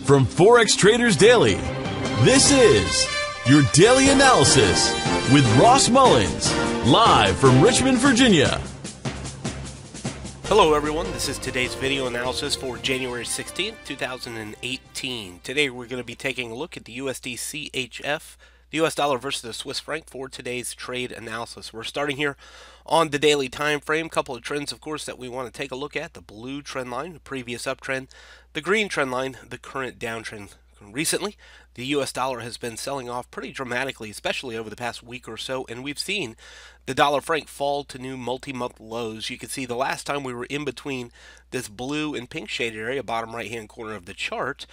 From Forex Traders Daily, this is your daily analysis with Ross Mullins, live from Richmond, Virginia. Hello everyone, this is today's video analysis for January 16th, 2018. Today we're going to be taking a look at the USDCHF, the US dollar versus the Swiss franc for today's trade analysis. We're starting here on the daily time frame. Couple of trends, of course, that we want to take a look at. The blue trend line, the previous uptrend. The green trend line, the current downtrend. Recently, the US dollar has been selling off pretty dramatically, especially over the past week or so, and we've seen the dollar franc fall to new multi-month lows. You can see the last time we were in between this blue and pink shaded area, bottom right-hand corner of the chart,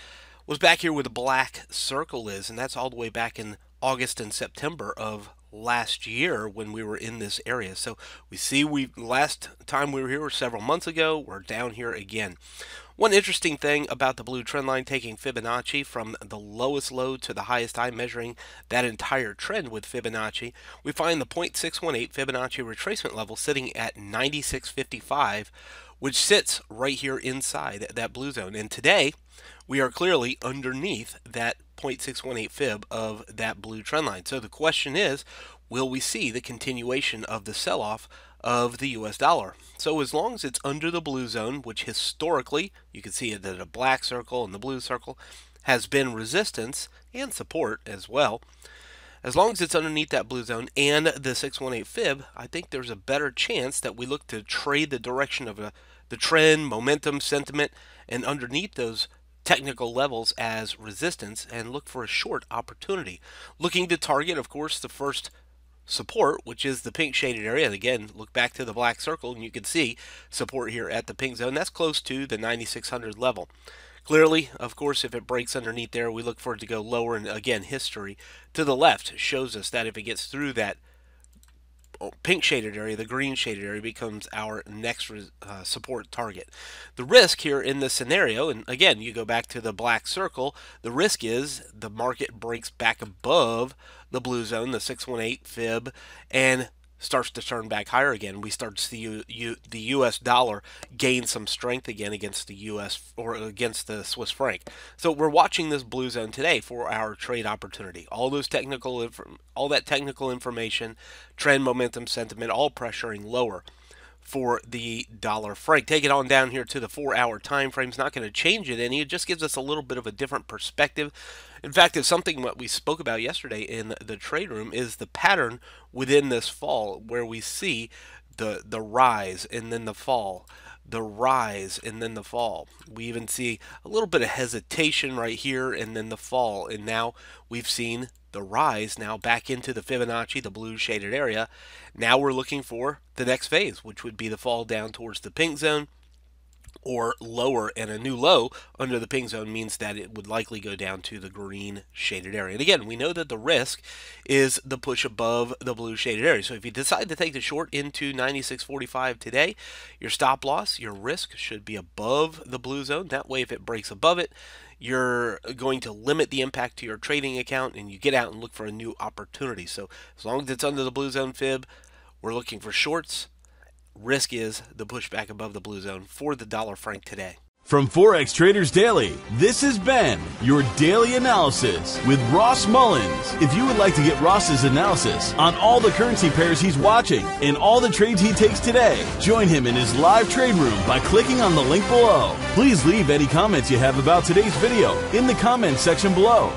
was back here where the black circle is, and that's all the way back in August and September of last year when we were in this area. So we see last time we were here was several months ago. We're down here again. One interesting thing about the blue trend line, taking Fibonacci from the lowest low to the highest high, measuring that entire trend with Fibonacci, we find the 0.618 Fibonacci retracement level sitting at 96.55, which sits right here inside that blue zone. And today we are clearly underneath that 0.618 fib of that blue trend line. So the question is, will we see the continuation of the sell-off of the US dollar? So as long as it's under the blue zone, which historically, you can see that the black circle and the blue circle has been resistance and support as well, as long as it's underneath that blue zone and the 618 fib, I think there's a better chance that we look to trade the direction of the trend, momentum, sentiment, and underneath those technical levels as resistance and look for a short opportunity. Looking to target, of course, the first support, which is the pink shaded area. And again, look back to the black circle and you can see support here at the pink zone. That's close to the 9600 level. Clearly, of course, if it breaks underneath there, we look for it to go lower. And again, history to the left shows us that if it gets through that pink shaded area, the green shaded area becomes our next support target. The risk here in this scenario, and again, you go back to the black circle, the risk is the market breaks back above the blue zone, the 618 fib, and starts to turn back higher again. We start to see the US dollar gain some strength again against the US or against the Swiss franc. So we're watching this blue zone today for our trade opportunity. All that technical information, trend, momentum, sentiment, all pressuring lower for the dollar franc. Take it on down here to the 4-hour time frame. It's not going to change it any. It just gives us a little bit of a different perspective. In fact, it's something that we spoke about yesterday in the trade room is the pattern within this fall where we see the rise and then the fall, the rise and then the fall. We even see a little bit of hesitation right here and then the fall, and now we've seen the rise now back into the Fibonacci, the blue shaded area. Now we're looking for the next phase, which would be the fall down towards the pink zone or lower, and a new low under the pink zone means that it would likely go down to the green shaded area. And again, we know that the risk is the push above the blue shaded area. So if you decide to take the short into 96.45 today, your stop loss, your risk should be above the blue zone. That way, if it breaks above it, you're going to limit the impact to your trading account and you get out and look for a new opportunity. So as long as it's under the blue zone fib, we're looking for shorts. Risk is the pushback above the blue zone for the dollar franc today. From Forex Traders Daily, this has been your daily analysis with Ross Mullins. If you would like to get Ross's analysis on all the currency pairs he's watching and all the trades he takes today, join him in his live trade room by clicking on the link below. Please leave any comments you have about today's video in the comments section below.